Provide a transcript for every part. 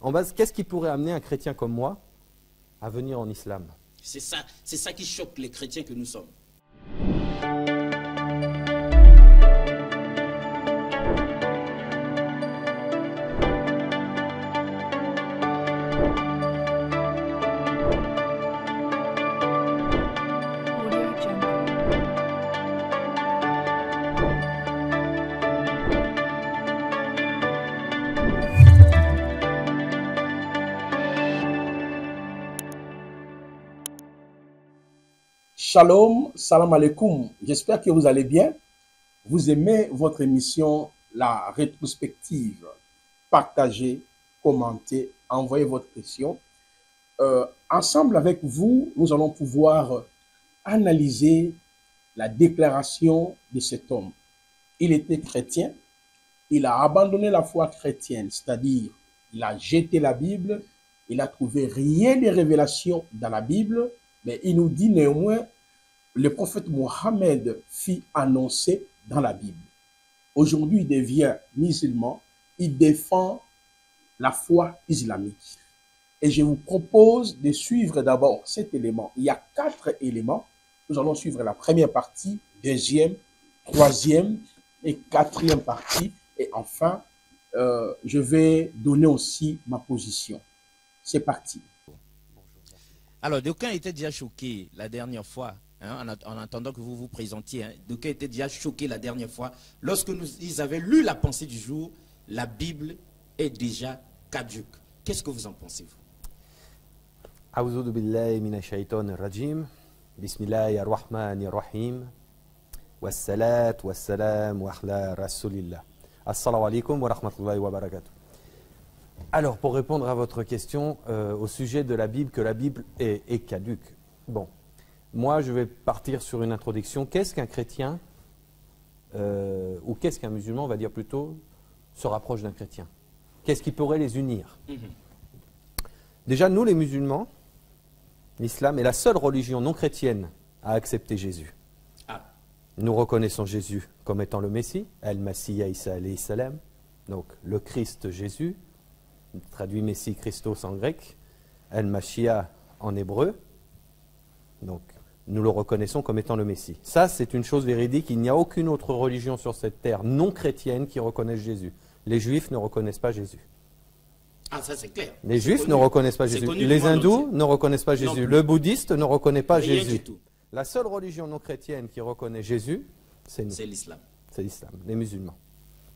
en base, qu'est-ce qui pourrait amener un chrétien comme moi à venir en islam? C'est ça qui choque les chrétiens que nous sommes. Shalom, salam alaikum. J'espère que vous allez bien. Vous aimez votre émission, la rétrospective. Partagez, commentez, envoyez votre question. Ensemble avec vous, nous allons pouvoir analyser la déclaration de cet homme. Il était chrétien, il a abandonné la foi chrétienne, c'est-à-dire il a jeté la Bible, il n'a trouvé rien de révélation dans la Bible, mais il nous dit néanmoins, le prophète Mohammed fit annoncer dans la Bible. Aujourd'hui, il devient musulman, il défend la foi islamique. Et je vous propose de suivre d'abord cet élément. Il y a 4 éléments. Nous allons suivre la première partie, deuxième, troisième et quatrième partie. Et enfin, je vais donner aussi ma position. C'est parti. Alors, d'aucuns étaient déjà choqués la dernière fois, hein, en attendant que vous vous présentiez. Hein, d'aucuns étaient déjà choqués la dernière fois. Lorsque ils avaient lu la pensée du jour, la Bible est déjà caduque. Qu'est-ce que vous en pensez, vous? A'udhu billahi minash shaitanir rajim. Bismillahir rahmanir rahim. Wassalat wassalam wa ala rasulillah. Assalamu alaikum wa rahmatullahi wa barakatuh. Alors, pour répondre à votre question au sujet de la Bible, que la Bible est caduque. Bon, moi je vais partir sur une introduction. Qu'est-ce qu'un chrétien, ou qu'est-ce qu'un musulman, on va dire plutôt, se rapproche d'un chrétien? Qu'est-ce qui pourrait les unir? Déjà, nous les musulmans, l'islam est la seule religion non chrétienne à accepter Jésus. Nous reconnaissons Jésus comme étant le Messie, Al-Masih Isa alayhi salam, donc le Christ Jésus, traduit Messie Christos en grec, Al-Mashiach en hébreu, donc nous le reconnaissons comme étant le Messie. Ça, c'est une chose véridique, il n'y a aucune autre religion sur cette terre non chrétienne qui reconnaisse Jésus. Les Juifs ne reconnaissent pas Jésus. Ah, ça c'est clair. Les Juifs ne reconnaissent pas Jésus. Les hindous ne reconnaissent pas Jésus. Le bouddhiste ne reconnaît pas Jésus. La seule religion non chrétienne qui reconnaît Jésus, c'est nous. C'est l'islam. C'est l'islam, les musulmans.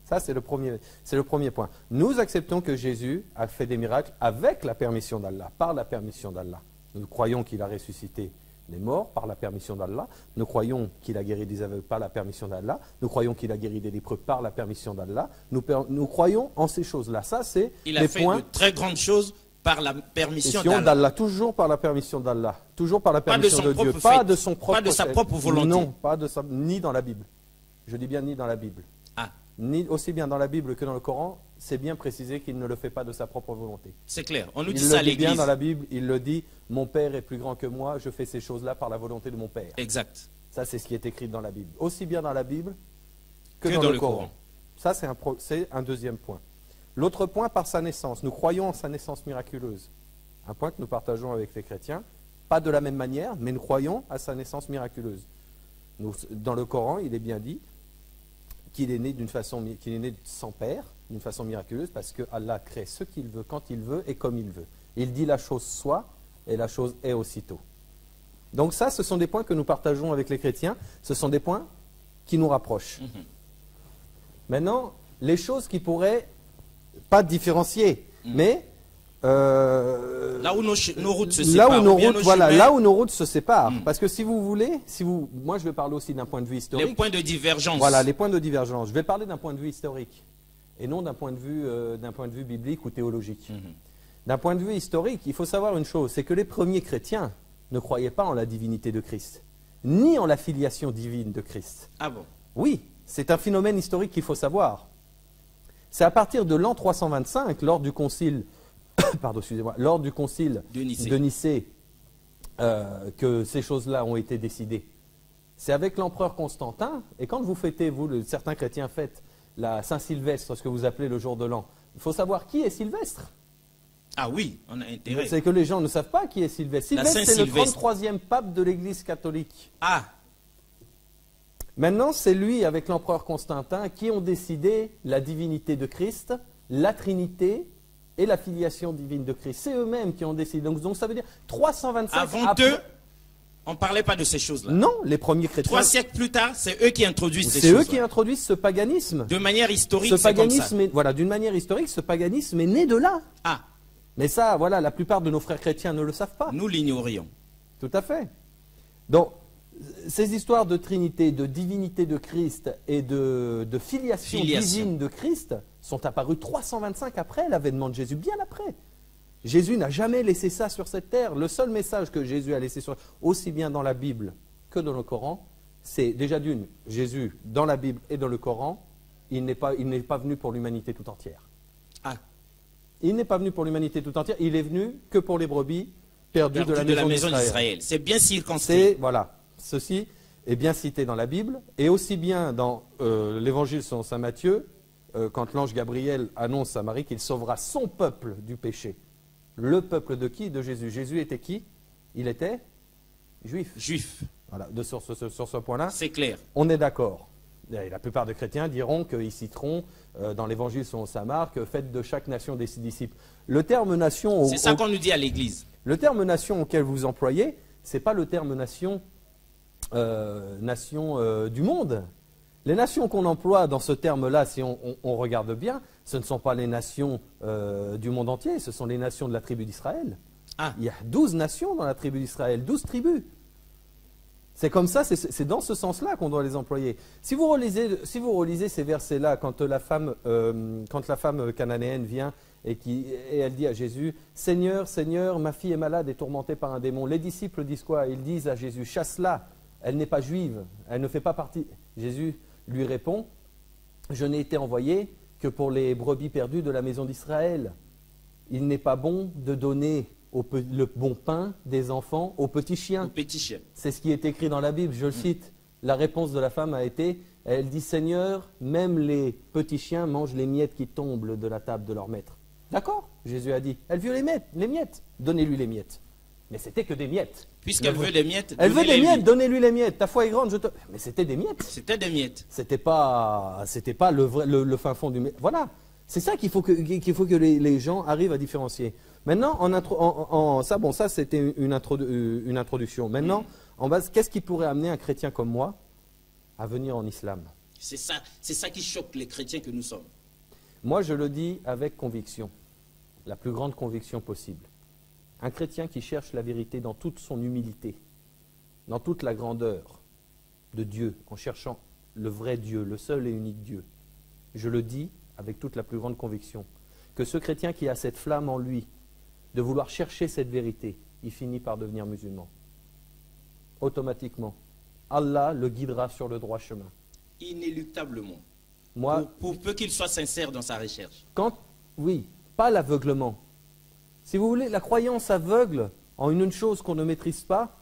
Ça, c'est le premier point. Nous acceptons que Jésus a fait des miracles avec la permission d'Allah, par la permission d'Allah. Nous croyons qu'il a ressuscité les morts par la permission d'Allah. Nous croyons qu'il a guéri des aveugles par la permission d'Allah. Nous croyons qu'il a guéri des lépreux par la permission d'Allah. Nous croyons en ces choses-là. Ça, c'est les points. Il a fait de très grandes choses par la permission d'Allah. Toujours par la permission d'Allah. Toujours par la permission de Dieu. Pas de son propre fait. Pas de sa propre volonté. Non, ni dans la Bible. Je dis bien ni dans la Bible. Ni aussi bien dans la Bible que dans le Coran, c'est bien précisé qu'il ne le fait pas de sa propre volonté. C'est clair, on nous dit ça à l'Église. Bien dans la Bible, il le dit, mon Père est plus grand que moi, je fais ces choses-là par la volonté de mon Père. Exact. Ça, c'est ce qui est écrit dans la Bible. Aussi bien dans la Bible que dans le Coran. Ça, c'est un deuxième point. L'autre point, par sa naissance. Nous croyons en sa naissance miraculeuse. Un point que nous partageons avec les chrétiens. Pas de la même manière, mais nous croyons à sa naissance miraculeuse. Dans le Coran, il est bien dit qu'il est né qu'il est né sans père, d'une façon miraculeuse, parce que Allah crée ce qu'il veut, quand il veut et comme il veut. Il dit la chose soit, et la chose est aussitôt. Donc ça, ce sont des points que nous partageons avec les chrétiens, ce sont des points qui nous rapprochent. Maintenant, les choses qui pourraient pas différencier, mais là où nos routes se séparent, là où nos routes se séparent. Parce que si vous voulez, moi je vais parler aussi d'un point de vue historique. Les points de divergence. Voilà, les points de divergence. Je vais parler d'un point de vue historique et non d'un point de vue biblique ou théologique. D'un point de vue historique, il faut savoir une chose, c'est que les premiers chrétiens ne croyaient pas en la divinité de Christ, ni en la filiation divine de Christ. Ah bon? Oui, c'est un phénomène historique qu'il faut savoir. C'est à partir de l'an 325, lors du concile lors du concile de Nicée, que ces choses-là ont été décidées. C'est avec l'empereur Constantin, et quand vous fêtez, certains chrétiens fêtent la Saint-Sylvestre, ce que vous appelez le jour de l'an, il faut savoir qui est Sylvestre. Ah oui, on a intérêt. C'est que les gens ne savent pas qui est Sylvestre. Sylvestre, c'est le Saint-Sylvestre. 33e pape de l'Église catholique. Ah, Maintenant, c'est lui, avec l'empereur Constantin, qui ont décidé la divinité de Christ, la Trinité et la filiation divine de Christ. C'est eux-mêmes qui ont décidé. Donc ça veut dire 325 avant après- eux, on ne parlait pas de ces choses-là. Non, les premiers chrétiens. 3 siècles plus tard, c'est eux qui introduisent ces C'est eux choses. qui introduisent ce paganisme. De manière historique, Ce c'est comme ça. paganisme, voilà, d'une manière historique, ce paganisme est né de là. Ah, Mais ça, voilà, la plupart de nos frères chrétiens ne le savent pas. nous l'ignorions. Tout à fait. Donc, ces histoires de Trinité, de divinité de Christ et de filiation divine de Christ sont apparues 325 après l'avènement de Jésus, bien après. Jésus n'a jamais laissé ça sur cette terre. Le seul message que Jésus a laissé aussi bien dans la Bible que dans le Coran, c'est déjà d'une, Jésus, dans la Bible et dans le Coran, il n'est pas venu pour l'humanité tout entière. Ah, Il n'est pas venu pour l'humanité tout entière, il est venu que pour les brebis perdues perdu de la maison d'Israël. d'Israël. C'est bien circonscrit. C'est, voilà, ceci est bien cité dans la Bible, et aussi bien dans l'évangile selon saint Matthieu, quand l'ange Gabriel annonce à Marie qu'il sauvera son peuple du péché. Le peuple de qui? De Jésus. Jésus était qui? Il était juif. Juif, Voilà, sur ce point-là, c'est clair. on est d'accord. Et la plupart des chrétiens diront qu'ils citeront dans l'évangile selon saint Marc, faites de chaque nation des disciples. Le terme nation, C'est ça qu'on nous dit à l'église. le terme nation auquel vous employez, ce n'est pas le terme nation, du monde. Les nations qu'on emploie dans ce terme-là, si on regarde bien, ce ne sont pas les nations du monde entier, ce sont les nations de la tribu d'Israël. Ah, Il y a 12 nations dans la tribu d'Israël, 12 tribus. C'est comme ça, c'est dans ce sens-là qu'on doit les employer. Si vous relisez ces versets-là, quand la femme cananéenne vient et elle dit à Jésus, « Seigneur, Seigneur, ma fille est malade et tourmentée par un démon. » Les disciples disent quoi? Ils disent à Jésus, « Chasse-la, elle n'est pas juive, elle ne fait pas partie. » Jésus lui répond, « Je n'ai été envoyé que pour les brebis perdues de la maison d'Israël. Il n'est pas bon de donner le bon pain des enfants aux petits chiens. » au petit chien. C'est ce qui est écrit dans la Bible, je le cite. La réponse de la femme a été, elle dit, Seigneur, même les petits chiens mangent les miettes qui tombent de la table de leur maître. D'accord, Jésus a dit, elle veut les miettes, donnez-lui les miettes. Mais c'était que des miettes. Puisqu'elle veut des miettes, Elle veut des donnez-les-lui. miettes, donnez-lui les miettes. Ta foi est grande, mais c'était des miettes. C'était des miettes. C'était pas le fin fond du... Voilà, c'est ça qu'il faut que les gens arrivent à différencier. Maintenant, ça c'était une introduction. Maintenant, en base, qu'est-ce qui pourrait amener un chrétien comme moi à venir en islam? C'est ça qui choque les chrétiens que nous sommes. Moi, je le dis avec conviction, la plus grande conviction possible. Un chrétien qui cherche la vérité dans toute son humilité, dans toute la grandeur de Dieu, en cherchant le vrai Dieu, le seul et unique Dieu. Je le dis avec toute la plus grande conviction, que ce chrétien qui a cette flamme en lui, de vouloir chercher cette vérité, il finit par devenir musulman. Automatiquement. Allah le guidera sur le droit chemin. Inéluctablement. Moi, Pour peu qu'il soit sincère dans sa recherche. oui, pas l'aveuglement. Si vous voulez, la croyance aveugle en une chose qu'on ne maîtrise pas,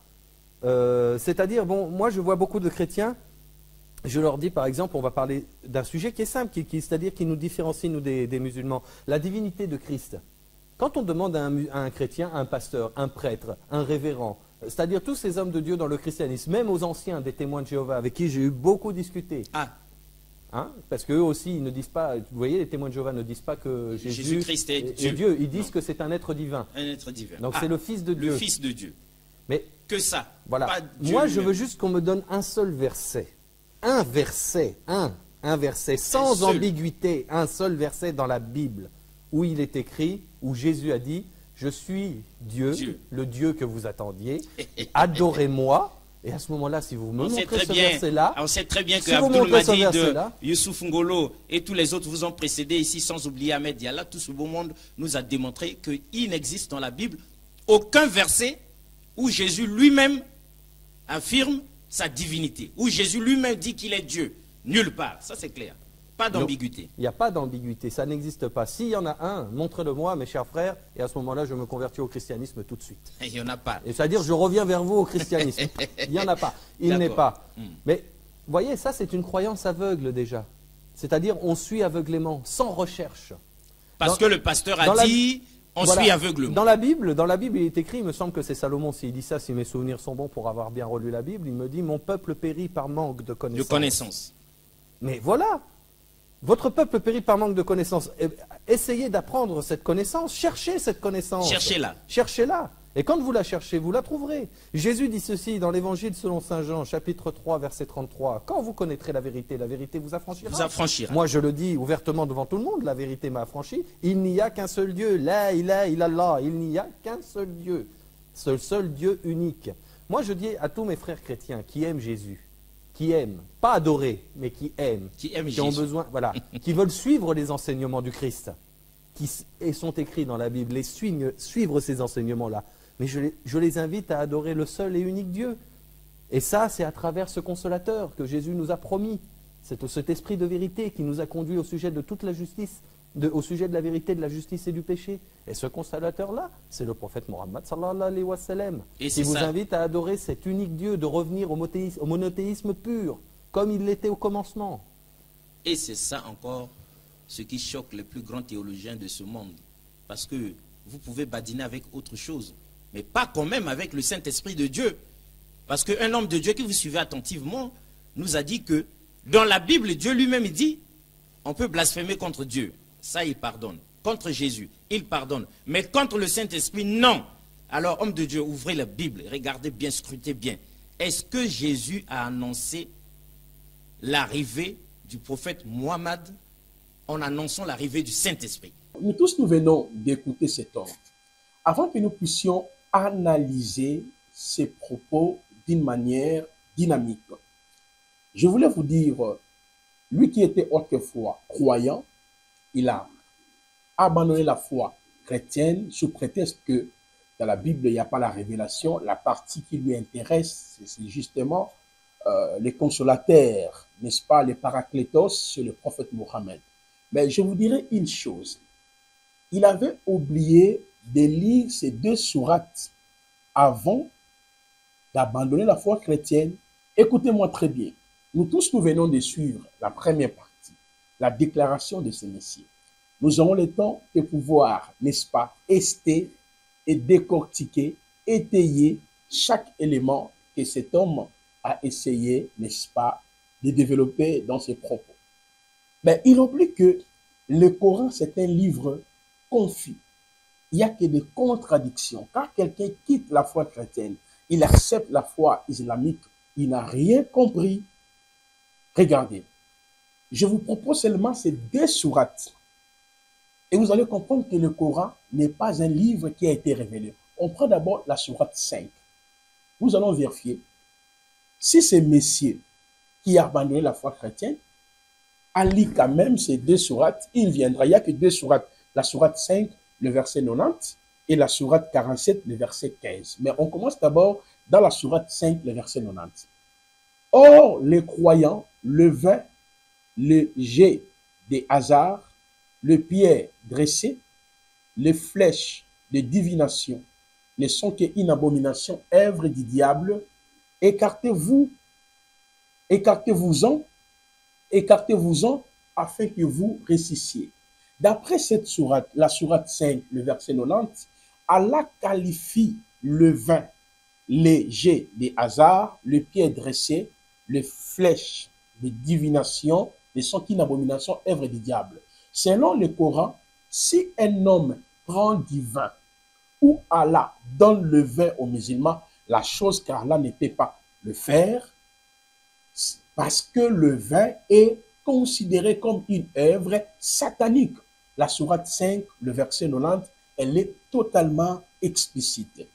c'est-à-dire, moi je vois beaucoup de chrétiens, je leur dis par exemple, on va parler d'un sujet qui est simple, c'est-à-dire qui nous différencie, nous, des musulmans, la divinité de Christ. Quand on demande à un chrétien, à un pasteur, un prêtre, un révérend, c'est-à-dire tous ces hommes de Dieu dans le christianisme, même aux anciens des témoins de Jéhovah, avec qui j'ai eu beaucoup discuté, parce qu'eux aussi, ils ne disent pas, vous voyez, les témoins de Jéhovah ne disent pas que Jésus-Christ est Dieu. Ils disent que c'est un être divin. Un être divin. Donc c'est le Fils de Dieu. Le Fils de Dieu. Mais Que ça. voilà. Pas Dieu Moi, je lui-même. veux juste qu'on me donne un seul verset. Un verset, sans seul. ambiguïté, un seul verset dans la Bible où il est écrit, où Jésus a dit, je suis Dieu, le Dieu que vous attendiez, adorez-moi. Et à ce moment-là, si vous me montrez ce verset-là, on sait très bien que si vous Abdoul montrez ce Mahdi de verset-là, Youssouf Ngolo et tous les autres vous ont précédé ici, sans oublier Ahmed Diallah, tout ce beau monde nous a démontré qu'il n'existe dans la Bible aucun verset où Jésus lui-même affirme sa divinité, où Jésus lui-même dit qu'il est Dieu. Nulle part, ça c'est clair. Pas d'ambiguïté. il n'y a pas d'ambiguïté, ça n'existe pas. S'il y en a un, montrez-le-moi, mes chers frères, et à ce moment-là, je me convertis au christianisme tout de suite. Il n'y en a pas. Et c'est-à-dire, je reviens vers vous au christianisme. Il n'y en a pas. Il n'est pas. Mais, vous voyez, ça, c'est une croyance aveugle déjà. C'est-à-dire, on suit aveuglément, sans recherche. Parce que le pasteur a dit, On Voilà. suit aveuglement. Dans la Bible, il est écrit, il me semble que c'est Salomon, s'il dit ça, si mes souvenirs sont bons pour avoir bien relu la Bible, il me dit, mon peuple périt par manque de De connaissance. connaissance. Mais voilà, votre peuple périt par manque de connaissance. Essayez d'apprendre cette connaissance, cherchez cette connaissance. Cherchez-la. Cherchez-la. Et quand vous la cherchez, vous la trouverez. Jésus dit ceci dans l'Évangile selon Saint Jean, chapitre 3, verset 33. Quand vous connaîtrez la vérité vous affranchira. Vous affranchira. Moi, je le dis ouvertement devant tout le monde, la vérité m'a affranchi. Il n'y a qu'un seul Dieu, la ilaha illallah. Il n'y a qu'un seul Dieu, ce seul Dieu unique. Moi, je dis à tous mes frères chrétiens qui aiment Jésus, qui aiment, pas adorer, mais qui aiment, Qui aiment qui ont Jésus. besoin, voilà, qui veulent suivre les enseignements du Christ, et sont écrits dans la Bible, et suivre ces enseignements-là. Mais je les invite à adorer le seul et unique Dieu. Et ça, c'est à travers ce consolateur que Jésus nous a promis. C'est cet esprit de vérité qui nous a conduits au sujet de toute la justice, au sujet de la vérité, de la justice et du péché. Et ce consolateur-là, c'est le prophète Mohammed sallallahu alayhi wa sallam, Et qui c'est vous ça. invite à adorer cet unique Dieu, de revenir au monothéisme pur, comme il l'était au commencement. Et c'est ça encore ce qui choque les plus grands théologiens de ce monde. Parce que vous pouvez badiner avec autre chose, mais pas quand même avec le Saint-Esprit de Dieu. Parce qu'un homme de Dieu que vous suivez attentivement nous a dit que dans la Bible, Dieu lui-même dit, on peut blasphémer contre Dieu. Ça, il pardonne. Contre Jésus, il pardonne. Mais contre le Saint-Esprit, non. Alors, homme de Dieu, ouvrez la Bible, regardez bien, scrutez bien. Est-ce que Jésus a annoncé l'arrivée du prophète Mohammed en annonçant l'arrivée du Saint-Esprit? Nous tous, nous venons d'écouter cet homme. Avant que nous puissions analyser ses propos d'une manière dynamique, je voulais vous dire, lui qui était autrefois croyant, il a abandonné la foi chrétienne sous prétexte que dans la Bible, il n'y a pas la révélation. La partie qui lui intéresse, c'est justement les consolateurs, n'est-ce pas, les paraclétos, c'est le prophète Mohammed. Mais je vous dirai une chose. Il avait oublié de lire ces 2 sourates avant d'abandonner la foi chrétienne. Écoutez-moi très bien. Nous tous, nous venons de suivre la première partie, la déclaration de ce Messie. Nous aurons le temps de pouvoir, n'est-ce pas, ester et décortiquer, étayer chaque élément que cet homme a essayé, n'est-ce pas, de développer dans ses propos. Mais il oublie que le Coran, c'est un livre confus. Il n'y a que des contradictions. Quand quelqu'un quitte la foi chrétienne, il accepte la foi islamique, il n'a rien compris. Regardez, je vous propose seulement ces 2 sourates. Et vous allez comprendre que le Coran n'est pas un livre qui a été révélé. On prend d'abord la sourate 5. Nous allons vérifier si ce messieurs qui a abandonné la foi chrétienne a lu quand même ces 2 sourates, il viendra. Il n'y a que 2 sourates. La sourate 5, le verset 90, et la sourate 47, le verset 15. Mais on commence d'abord dans la sourate 5, le verset 90. Or, les croyants levaient le jet des hasards, le pied dressé, les flèches de divination, ne sont qu'une abomination, œuvre du diable. Écartez-vous, écartez-vous-en, écartez-vous-en, afin que vous réussissiez. D'après cette sourate, la sourate 5, le verset 90, Allah qualifie le vin, les jets des hasards, le pied dressé, les flèches de divination, ne sont qu'une abomination, œuvre du diable. Selon le Coran, si un homme prend du vin ou Allah donne le vin aux musulmans, la chose qu'Allah ne peut pas le faire, parce que le vin est considéré comme une œuvre satanique. La sourate 5, le verset 90, elle est totalement explicite.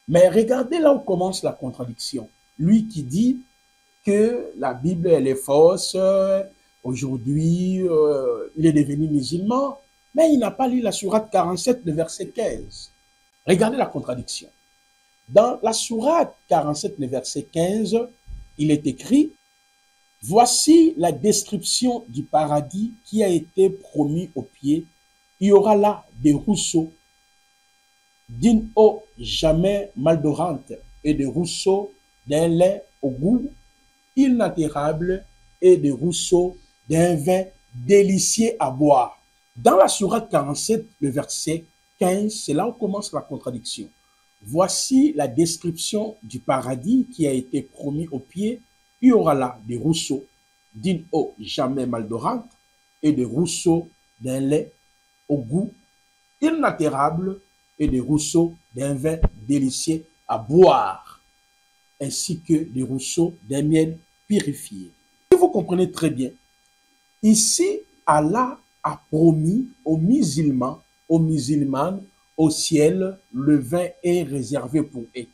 Mais regardez là où commence la contradiction. Lui qui dit que la Bible, elle est fausse, aujourd'hui, il est devenu musulman, mais il n'a pas lu la sourate 47, le verset 15. Regardez la contradiction. Dans la sourate 47, le verset 15, il est écrit: voici la description du paradis qui a été promis aux pieds. Il y aura là des ruisseaux d'une eau jamais maldorante et des ruisseaux d'un lait au goût inaltérable et des ruisseaux d'un vin délicieux à boire. Dans la sourate 47, le verset 15, c'est là où commence la contradiction. Voici la description du paradis qui a été promis aux pieds. Il y aura là des ruisseaux d'une eau jamais maldorante et des ruisseaux d'un lait au goût inaltérable et des ruisseaux d'un vin délicieux à boire, ainsi que des ruisseaux d'un miel purifié. Si vous comprenez très bien, ici, Allah a promis aux musulmans, aux musulmanes, au ciel, le vin est réservé pour eux.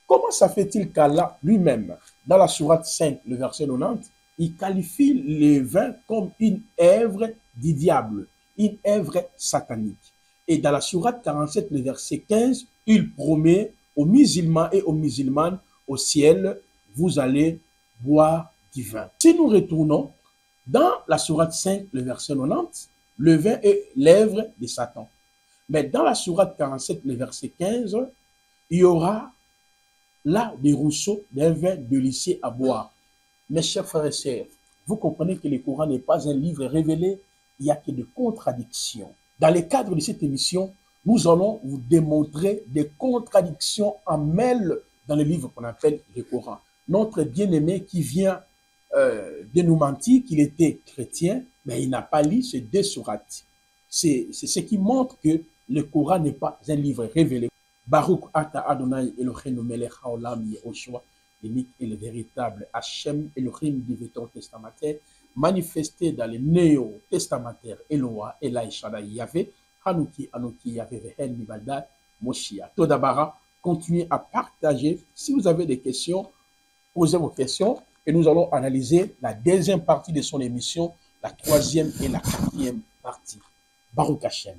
Comment ça fait-il qu'Allah lui-même, dans la sourate 5, le verset 90, il qualifie le vin comme une œuvre du diable, une œuvre satanique. Et dans la sourate 47, le verset 15, il promet aux musulmans et aux musulmanes au ciel, vous allez boire du vin. Si nous retournons dans la sourate 5, le verset 90, le vin est l'œuvre de Satan. Mais dans la sourate 47, le verset 15, il y aura là des ruisseaux d'un vin délicieux à boire. Mes chers frères et sœurs, vous comprenez que le Coran n'est pas un livre révélé, il n'y a que des contradictions. Dans le cadre de cette émission, nous allons vous démontrer des contradictions en mêle dans le livre qu'on appelle le Coran. Notre bien-aimé qui vient de nous mentir qu'il était chrétien, mais il n'a pas lu ces deux sourates. C'est ce qui montre que le Coran n'est pas un livre révélé. Baruch Ata Adonai Eloheinu melech haolam Yehoshua, l'unique et le véritable Hachem Elohim du Véton testamentaire, manifesté dans le Néo-testamentaire Eloah, Ela Shaddai Yahvé, Hanouki, Anouki, Yahvé, Vehen, Nibada, Moshia. Todabara, continuez à partager. Si vous avez des questions, posez vos questions et nous allons analyser la deuxième partie de son émission, la troisième et la quatrième partie. Baruch Hashem.